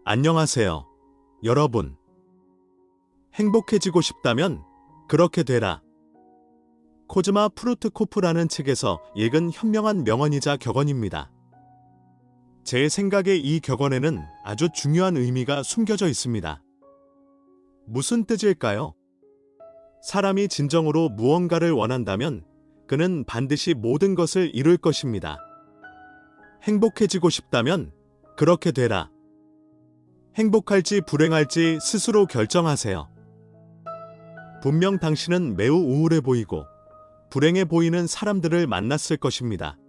안녕하세요, 여러분. 행복해지고 싶다면 그렇게 되라. 코즈마 프루트코프라는 책에서 읽은 현명한 명언이자 격언입니다. 제 생각에 이 격언에는 아주 중요한 의미가 숨겨져 있습니다. 무슨 뜻일까요? 사람이 진정으로 무언가를 원한다면 그는 반드시 모든 것을 이룰 것입니다. 행복해지고 싶다면 그렇게 되라. 행복할지 불행할지 스스로 결정하세요. 분명 당신은 매우 우울해 보이고 불행해 보이는 사람들을 만났을 것입니다.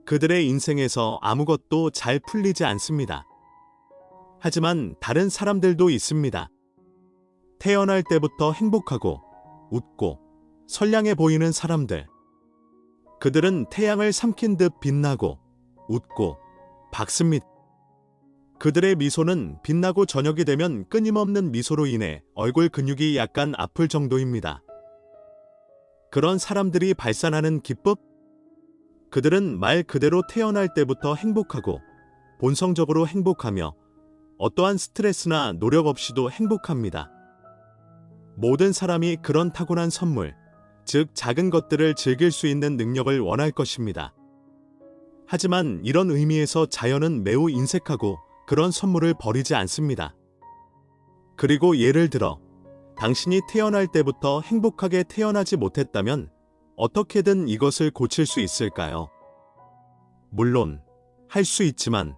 그들의 인생에서 아무것도 잘 풀리지 않습니다. 하지만 다른 사람들도 있습니다. 태어날 때부터 행복하고 웃고 선량해 보이는 사람들. 그들은 태양을 삼킨 듯 빛나고 웃고 밝습니다. 그들의 미소는 빛나고 저녁이 되면 끊임없는 미소로 인해 얼굴 근육이 약간 아플 정도입니다. 그런 사람들이 발산하는 기쁨? 그들은 말 그대로 태어날 때부터 행복하고 본성적으로 행복하며 어떠한 스트레스나 노력 없이도 행복합니다. 모든 사람이 그런 타고난 선물, 즉 작은 것들을 즐길 수 있는 능력을 원할 것입니다. 하지만 이런 의미에서 자연은 매우 인색하고 그런 선물을 버리지 않습니다. 그리고 예를 들어 당신이 태어날 때부터 행복하게 태어나지 못했다면 어떻게든 이것을 고칠 수 있을까요? 물론 할 수 있지만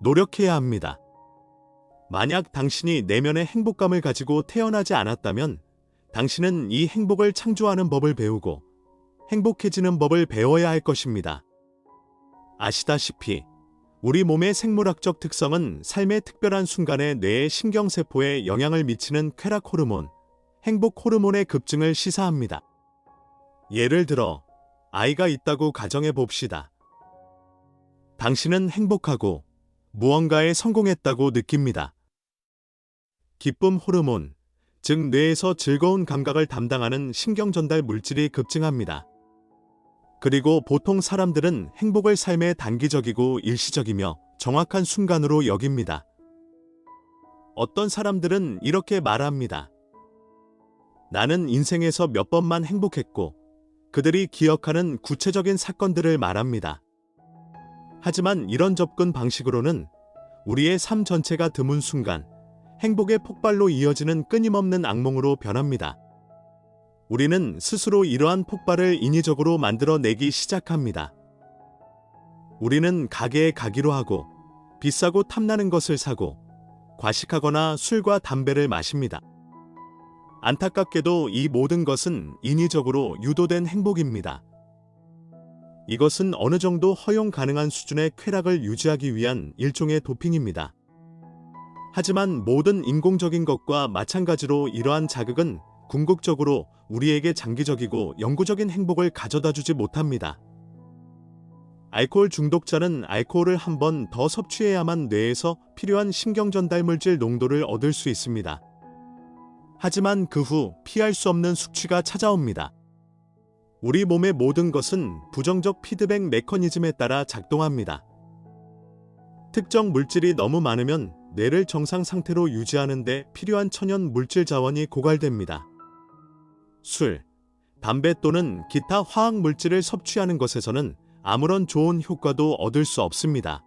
노력해야 합니다. 만약 당신이 내면의 행복감을 가지고 태어나지 않았다면 당신은 이 행복을 창조하는 법을 배우고 행복해지는 법을 배워야 할 것입니다. 아시다시피 우리 몸의 생물학적 특성은 삶의 특별한 순간에 뇌의 신경세포에 영향을 미치는 쾌락 호르몬, 행복 호르몬의 급증을 시사합니다. 예를 들어 아이가 있다고 가정해 봅시다. 당신은 행복하고 무언가에 성공했다고 느낍니다. 기쁨 호르몬, 즉 뇌에서 즐거운 감각을 담당하는 신경전달 물질이 급증합니다. 그리고 보통 사람들은 행복을 삶의 단기적이고 일시적이며 정확한 순간으로 여깁니다. 어떤 사람들은 이렇게 말합니다. 나는 인생에서 몇 번만 행복했고 그들이 기억하는 구체적인 사건들을 말합니다. 하지만 이런 접근 방식으로는 우리의 삶 전체가 드문 순간 행복의 폭발로 이어지는 끊임없는 악몽으로 변합니다. 우리는 스스로 이러한 폭발을 인위적으로 만들어내기 시작합니다. 우리는 가게에 가기로 하고 비싸고 탐나는 것을 사고 과식하거나 술과 담배를 마십니다. 안타깝게도 이 모든 것은 인위적으로 유도된 행복입니다. 이것은 어느 정도 허용 가능한 수준의 쾌락을 유지하기 위한 일종의 도핑입니다. 하지만 모든 인공적인 것과 마찬가지로 이러한 자극은 궁극적으로 우리에게 장기적이고 영구적인 행복을 가져다주지 못합니다. 알코올 중독자는 알코올을 한 번 더 섭취해야만 뇌에서 필요한 신경전달 물질 농도를 얻을 수 있습니다. 하지만 그 후 피할 수 없는 숙취가 찾아옵니다. 우리 몸의 모든 것은 부정적 피드백 메커니즘에 따라 작동합니다. 특정 물질이 너무 많으면 뇌를 정상 상태로 유지하는 데 필요한 천연 물질 자원이 고갈됩니다. 술, 담배 또는 기타 화학 물질을 섭취하는 것에서는 아무런 좋은 효과도 얻을 수 없습니다.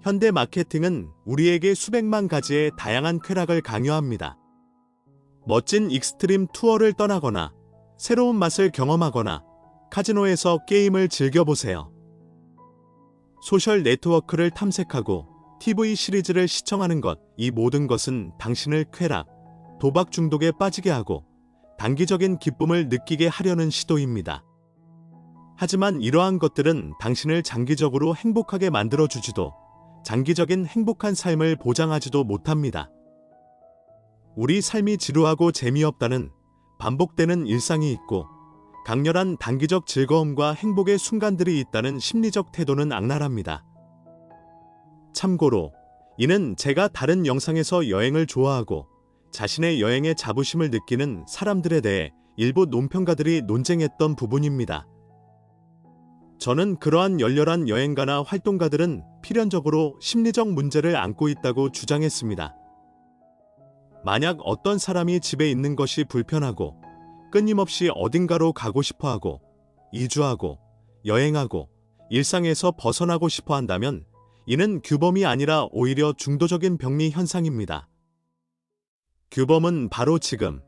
현대 마케팅은 우리에게 수백만 가지의 다양한 쾌락을 강요합니다. 멋진 익스트림 투어를 떠나거나 새로운 맛을 경험하거나 카지노에서 게임을 즐겨보세요. 소셜 네트워크를 탐색하고 TV 시리즈를 시청하는 것, 이 모든 것은 당신을 쾌락, 도박 중독에 빠지게 하고 단기적인 기쁨을 느끼게 하려는 시도입니다. 하지만 이러한 것들은 당신을 장기적으로 행복하게 만들어주지도 장기적인 행복한 삶을 보장하지도 못합니다. 우리 삶이 지루하고 재미없다는 반복되는 일상이 있고 강렬한 단기적 즐거움과 행복의 순간들이 있다는 심리적 태도는 악랄합니다. 참고로 이는 제가 다른 영상에서 여행을 좋아하고 자신의 여행에 자부심을 느끼는 사람들에 대해 일부 논평가들이 논쟁했던 부분입니다. 저는 그러한 열렬한 여행가나 활동가들은 필연적으로 심리적 문제를 안고 있다고 주장했습니다. 만약 어떤 사람이 집에 있는 것이 불편하고 끊임없이 어딘가로 가고 싶어 하고 이주하고 여행하고 일상에서 벗어나고 싶어 한다면 이는 규범이 아니라 오히려 중도적인 병리 현상입니다. 규범은 바로 지금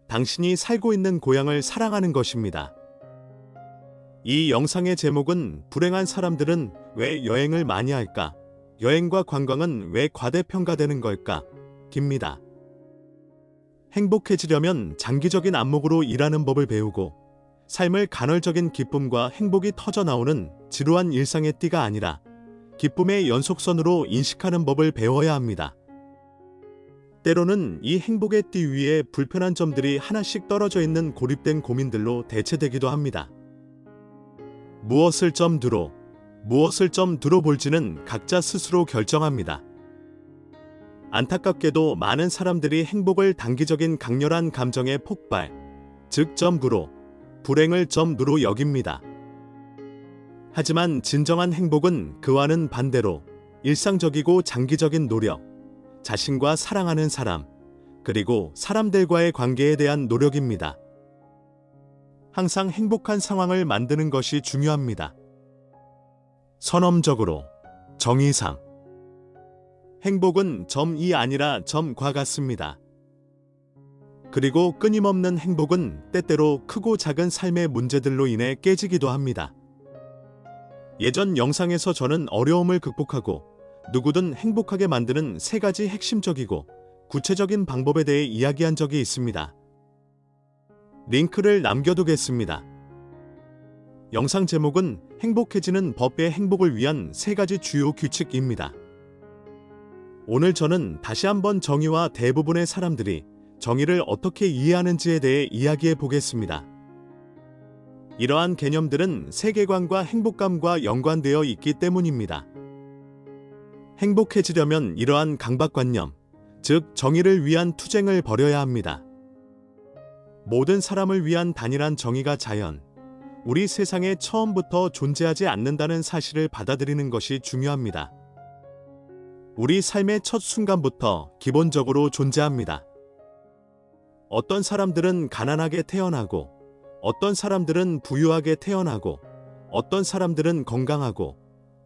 당신이 살고 있는 고향을 사랑하는 것입니다. 이 영상의 제목은 불행한 사람들은 왜 여행을 많이 할까? 여행과 관광은 왜 과대평가되는 걸까? 입니다. 행복해지려면 장기적인 안목으로 일하는 법을 배우고 삶을 간헐적인 기쁨과 행복이 터져 나오는 지루한 일상의 띠가 아니라 기쁨의 연속선으로 인식하는 법을 배워야 합니다. 때로는 이 행복의 띠 위에 불편한 점들이 하나씩 떨어져 있는 고립된 고민들로 대체되기도 합니다. 무엇을 점두로, 무엇을 점두로 볼지는 각자 스스로 결정합니다. 안타깝게도 많은 사람들이 행복을 단기적인 강렬한 감정의 폭발, 즉 점부로, 불행을 점누로 여깁니다. 하지만 진정한 행복은 그와는 반대로 일상적이고 장기적인 노력, 자신과 사랑하는 사람, 그리고 사람들과의 관계에 대한 노력입니다. 항상 행복한 상황을 만드는 것이 중요합니다. 선험적으로, 정의상. 행복은 점이 아니라 점과 같습니다. 그리고 끊임없는 행복은 때때로 크고 작은 삶의 문제들로 인해 깨지기도 합니다. 예전 영상에서 저는 어려움을 극복하고 누구든 행복하게 만드는 3가지 핵심적이고 구체적인 방법에 대해 이야기한 적이 있습니다. 링크를 남겨두겠습니다. 영상 제목은 행복해지는 법의 행복을 위한 3가지 주요 규칙입니다. 오늘 저는 다시 한번 정의와 대부분의 사람들이 정의를 어떻게 이해하는지에 대해 이야기해 보겠습니다. 이러한 개념들은 세계관과 행복감과 연관되어 있기 때문입니다. 행복해지려면 이러한 강박관념, 즉 정의를 위한 투쟁을 벌여야 합니다. 모든 사람을 위한 단일한 정의가 자연, 우리 세상에 처음부터 존재하지 않는다는 사실을 받아들이는 것이 중요합니다. 우리 삶의 첫 순간부터 기본적으로 존재합니다. 어떤 사람들은 가난하게 태어나고, 어떤 사람들은 부유하게 태어나고, 어떤 사람들은 건강하고,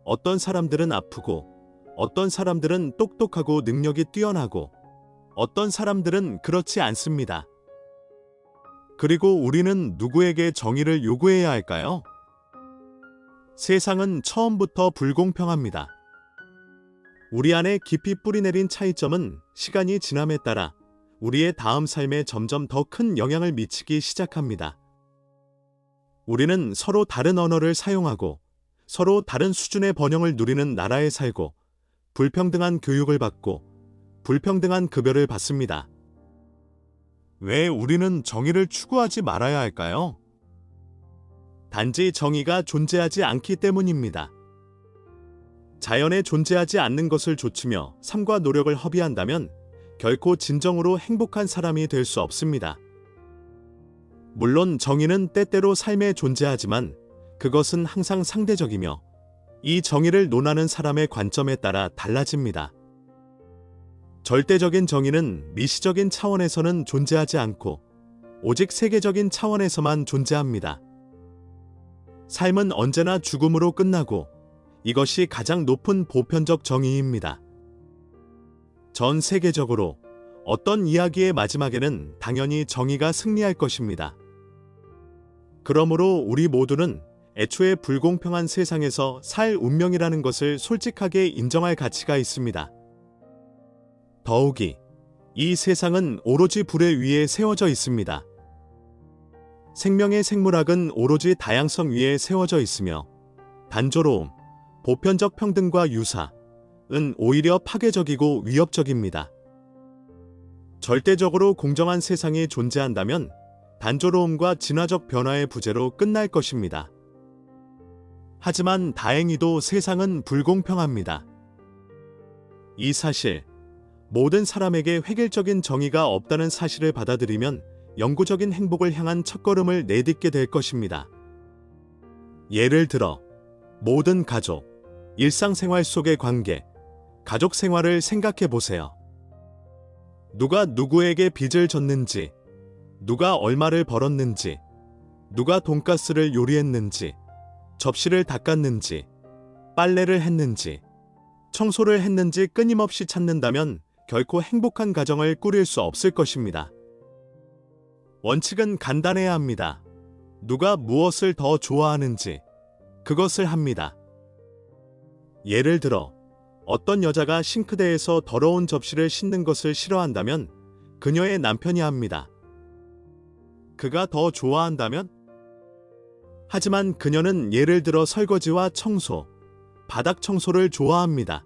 어떤 사람들은 아프고, 어떤 사람들은 똑똑하고 능력이 뛰어나고, 어떤 사람들은 그렇지 않습니다. 그리고 우리는 누구에게 정의를 요구해야 할까요? 세상은 처음부터 불공평합니다. 우리 안에 깊이 뿌리내린 차이점은 시간이 지남에 따라 우리의 다음 삶에 점점 더 큰 영향을 미치기 시작합니다. 우리는 서로 다른 언어를 사용하고 서로 다른 수준의 번영을 누리는 나라에 살고 불평등한 교육을 받고 불평등한 급여를 받습니다. 왜 우리는 정의를 추구하지 말아야 할까요? 단지 정의가 존재하지 않기 때문입니다. 자연에 존재하지 않는 것을 조치며 삶과 노력을 허비한다면 결코 진정으로 행복한 사람이 될 수 없습니다. 물론 정의는 때때로 삶에 존재하지만 그것은 항상 상대적이며 이 정의를 논하는 사람의 관점에 따라 달라집니다. 절대적인 정의는 미시적인 차원에서는 존재하지 않고 오직 세계적인 차원에서만 존재합니다. 삶은 언제나 죽음으로 끝나고 이것이 가장 높은 보편적 정의입니다. 전 세계적으로 어떤 이야기의 마지막에는 당연히 정의가 승리할 것입니다. 그러므로 우리 모두는 애초에 불공평한 세상에서 살 운명이라는 것을 솔직하게 인정할 가치가 있습니다. 더욱이 이 세상은 오로지 불의 위에 세워져 있습니다. 생명의 생물학은 오로지 다양성 위에 세워져 있으며 단조로움, 보편적 평등과 유사은 오히려 파괴적이고 위협적입니다. 절대적으로 공정한 세상이 존재한다면 단조로움과 진화적 변화의 부재로 끝날 것입니다. 하지만 다행히도 세상은 불공평합니다. 이 사실, 모든 사람에게 획일적인 정의가 없다는 사실을 받아들이면 영구적인 행복을 향한 첫걸음을 내딛게 될 것입니다. 예를 들어 모든 가족, 일상생활 속의 관계, 가족 생활을 생각해 보세요. 누가 누구에게 빚을 졌는지, 누가 얼마를 벌었는지, 누가 돈가스를 요리했는지, 접시를 닦았는지, 빨래를 했는지, 청소를 했는지 끊임없이 찾는다면 결코 행복한 가정을 꾸릴 수 없을 것입니다. 원칙은 간단해야 합니다. 누가 무엇을 더 좋아하는지 그것을 합니다. 예를 들어 어떤 여자가 싱크대에서 더러운 접시를 씻는 것을 싫어한다면 그녀의 남편이 합니다. 그가 더 좋아한다면? 하지만 그녀는 예를 들어 설거지와 청소, 바닥 청소를 좋아합니다.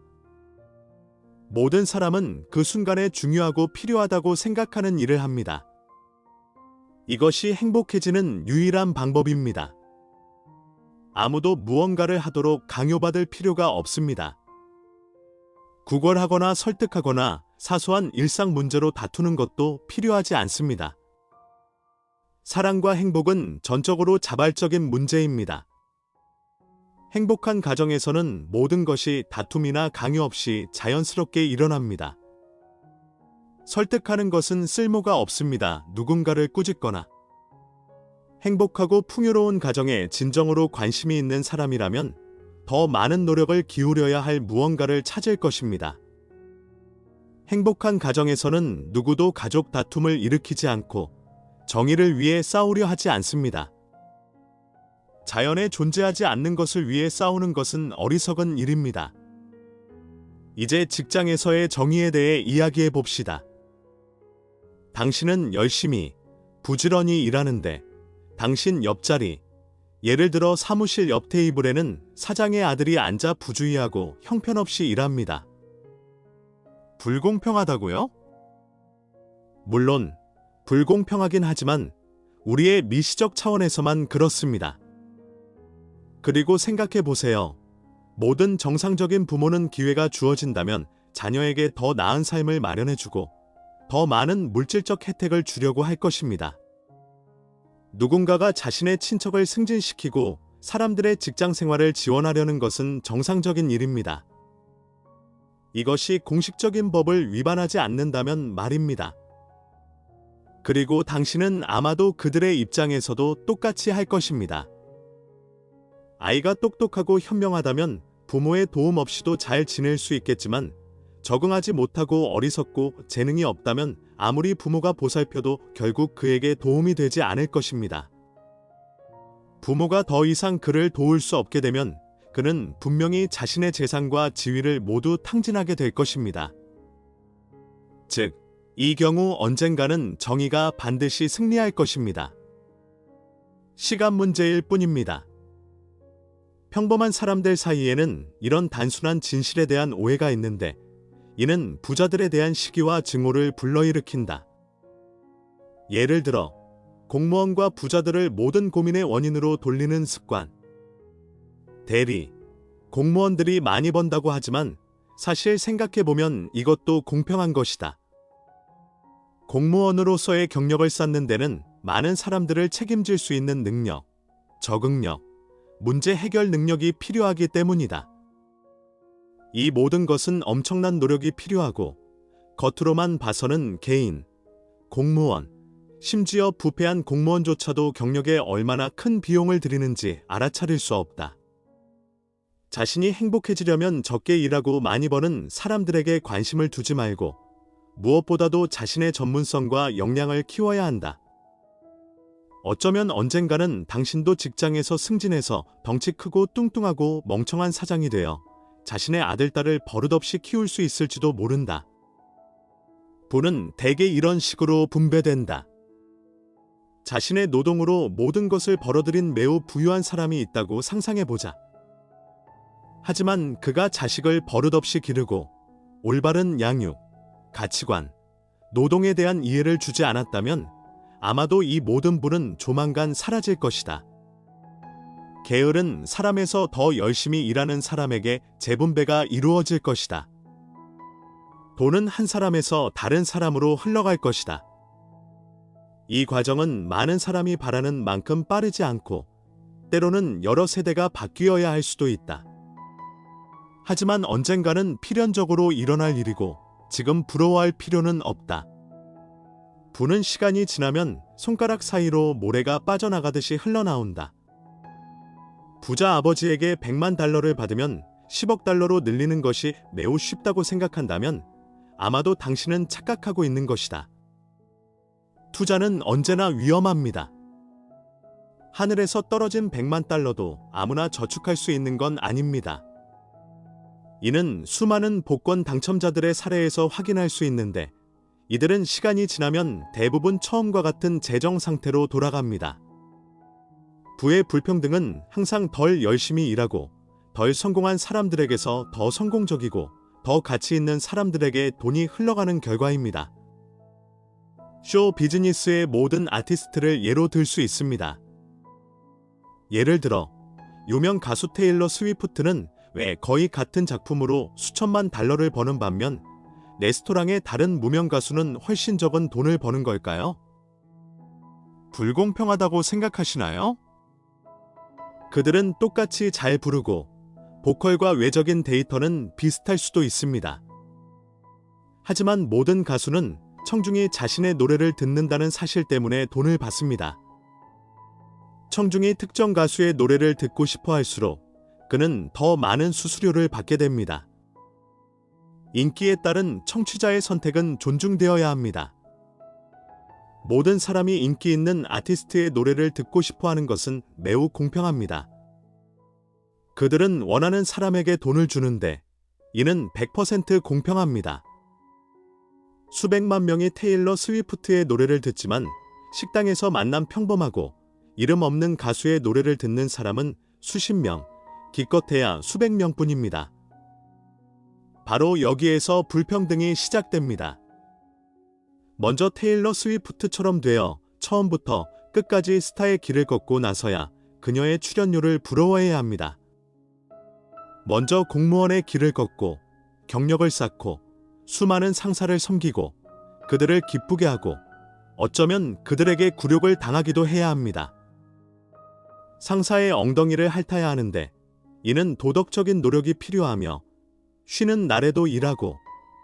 모든 사람은 그 순간에 중요하고 필요하다고 생각하는 일을 합니다. 이것이 행복해지는 유일한 방법입니다. 아무도 무언가를 하도록 강요받을 필요가 없습니다. 구걸하거나 설득하거나 사소한 일상 문제로 다투는 것도 필요하지 않습니다. 사랑과 행복은 전적으로 자발적인 문제입니다. 행복한 가정에서는 모든 것이 다툼이나 강요 없이 자연스럽게 일어납니다. 설득하는 것은 쓸모가 없습니다. 누군가를 꾸짖거나. 행복하고 풍요로운 가정에 진정으로 관심이 있는 사람이라면 더 많은 노력을 기울여야 할 무언가를 찾을 것입니다. 행복한 가정에서는 누구도 가족 다툼을 일으키지 않고 정의를 위해 싸우려 하지 않습니다. 자연에 존재하지 않는 것을 위해 싸우는 것은 어리석은 일입니다. 이제 직장에서의 정의에 대해 이야기해 봅시다. 당신은 열심히, 부지런히 일하는데 당신 옆자리, 예를 들어 사무실 옆 테이블에는 사장의 아들이 앉아 부주의하고 형편없이 일합니다. 불공평하다고요? 물론 불공평하긴 하지만 우리의 미시적 차원에서만 그렇습니다. 그리고 생각해 보세요. 모든 정상적인 부모는 기회가 주어진다면 자녀에게 더 나은 삶을 마련해주고 더 많은 물질적 혜택을 주려고 할 것입니다. 누군가가 자신의 친척을 승진시키고 사람들의 직장 생활을 지원하려는 것은 정상적인 일입니다. 이것이 공식적인 법을 위반하지 않는다면 말입니다. 그리고 당신은 아마도 그들의 입장에서도 똑같이 할 것입니다. 아이가 똑똑하고 현명하다면 부모의 도움 없이도 잘 지낼 수 있겠지만 적응하지 못하고 어리석고 재능이 없다면 아무리 부모가 보살펴도 결국 그에게 도움이 되지 않을 것입니다. 부모가 더 이상 그를 도울 수 없게 되면 그는 분명히 자신의 재산과 지위를 모두 탕진하게 될 것입니다. 즉, 이 경우 언젠가는 정의가 반드시 승리할 것입니다. 시간 문제일 뿐입니다. 평범한 사람들 사이에는 이런 단순한 진실에 대한 오해가 있는데 이는 부자들에 대한 시기와 증오를 불러일으킨다. 예를 들어 공무원과 부자들을 모든 고민의 원인으로 돌리는 습관. 대리, 공무원들이 많이 번다고 하지만 사실 생각해보면 이것도 공평한 것이다. 공무원으로서의 경력을 쌓는 데는 많은 사람들을 책임질 수 있는 능력, 적응력, 문제 해결 능력이 필요하기 때문이다. 이 모든 것은 엄청난 노력이 필요하고 겉으로만 봐서는 개인, 공무원, 심지어 부패한 공무원조차도 경력에 얼마나 큰 비용을 들이는지 알아차릴 수 없다. 자신이 행복해지려면 적게 일하고 많이 버는 사람들에게 관심을 두지 말고 무엇보다도 자신의 전문성과 역량을 키워야 한다. 어쩌면 언젠가는 당신도 직장에서 승진해서 덩치 크고 뚱뚱하고 멍청한 사장이 되어 자신의 아들, 딸을 버릇없이 키울 수 있을지도 모른다. 부는 대개 이런 식으로 분배된다. 자신의 노동으로 모든 것을 벌어들인 매우 부유한 사람이 있다고 상상해보자. 하지만 그가 자식을 버릇없이 기르고 올바른 양육, 가치관, 노동에 대한 이해를 주지 않았다면 아마도 이 모든 부는 조만간 사라질 것이다. 게으른 사람에서 더 열심히 일하는 사람에게 재분배가 이루어질 것이다. 돈은 한 사람에서 다른 사람으로 흘러갈 것이다. 이 과정은 많은 사람이 바라는 만큼 빠르지 않고 때로는 여러 세대가 바뀌어야 할 수도 있다. 하지만 언젠가는 필연적으로 일어날 일이고 지금 부러워할 필요는 없다. 부는 시간이 지나면 손가락 사이로 모래가 빠져나가듯이 흘러나온다. 부자 아버지에게 100만 달러를 받으면 10억 달러로 늘리는 것이 매우 쉽다고 생각한다면 아마도 당신은 착각하고 있는 것이다. 투자는 언제나 위험합니다. 하늘에서 떨어진 100만 달러도 아무나 저축할 수 있는 건 아닙니다. 이는 수많은 복권 당첨자들의 사례에서 확인할 수 있는데 이들은 시간이 지나면 대부분 처음과 같은 재정 상태로 돌아갑니다. 부의 불평등은 항상 덜 열심히 일하고 덜 성공한 사람들에게서 더 성공적이고 더 가치 있는 사람들에게 돈이 흘러가는 결과입니다. 쇼 비즈니스의 모든 아티스트를 예로 들 수 있습니다. 예를 들어 유명 가수 테일러 스위프트는 왜 거의 같은 작품으로 수천만 달러를 버는 반면 레스토랑의 다른 무명 가수는 훨씬 적은 돈을 버는 걸까요? 불공평하다고 생각하시나요? 그들은 똑같이 잘 부르고 보컬과 외적인 데이터는 비슷할 수도 있습니다. 하지만 모든 가수는 청중이 자신의 노래를 듣는다는 사실 때문에 돈을 받습니다. 청중이 특정 가수의 노래를 듣고 싶어 할수록 그는 더 많은 수수료를 받게 됩니다. 인기에 따른 청취자의 선택은 존중되어야 합니다. 모든 사람이 인기 있는 아티스트의 노래를 듣고 싶어 하는 것은 매우 공평합니다. 그들은 원하는 사람에게 돈을 주는데 이는 100% 공평합니다. 수백만 명이 테일러 스위프트의 노래를 듣지만 식당에서 만난 평범하고 이름 없는 가수의 노래를 듣는 사람은 수십 명, 기껏해야 수백 명뿐입니다. 바로 여기에서 불평등이 시작됩니다. 먼저 테일러 스위프트처럼 되어 처음부터 끝까지 스타의 길을 걷고 나서야 그녀의 출연료를 부러워해야 합니다. 먼저 공무원의 길을 걷고 경력을 쌓고 수많은 상사를 섬기고 그들을 기쁘게 하고 어쩌면 그들에게 굴욕을 당하기도 해야 합니다. 상사의 엉덩이를 핥아야 하는데 이는 도덕적인 노력이 필요하며 쉬는 날에도 일하고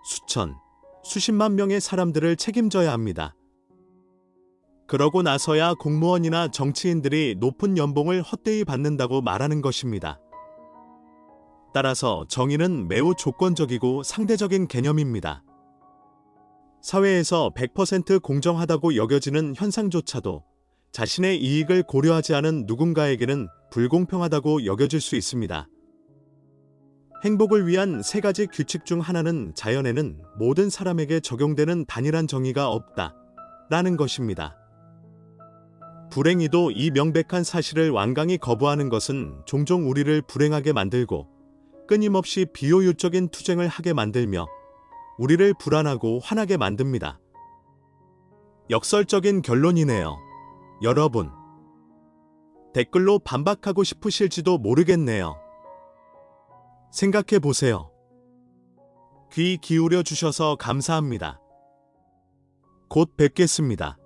수천, 수십만 명의 사람들을 책임져야 합니다. 그러고 나서야 공무원이나 정치인들이 높은 연봉을 헛되이 받는다고 말하는 것입니다. 따라서 정의는 매우 조건적이고 상대적인 개념입니다. 사회에서 100% 공정하다고 여겨지는 현상조차도 자신의 이익을 고려하지 않은 누군가에게는 불공평하다고 여겨질 수 있습니다. 행복을 위한 세 가지 규칙 중 하나는 자연에는 모든 사람에게 적용되는 단일한 정의가 없다 라는 것입니다. 불행히도 이 명백한 사실을 완강히 거부하는 것은 종종 우리를 불행하게 만들고 끊임없이 비효율적인 투쟁을 하게 만들며 우리를 불안하고 화나게 만듭니다. 역설적인 결론이네요. 여러분, 댓글로 반박하고 싶으실지도 모르겠네요. 생각해 보세요. 귀 기울여 주셔서 감사합니다. 곧 뵙겠습니다.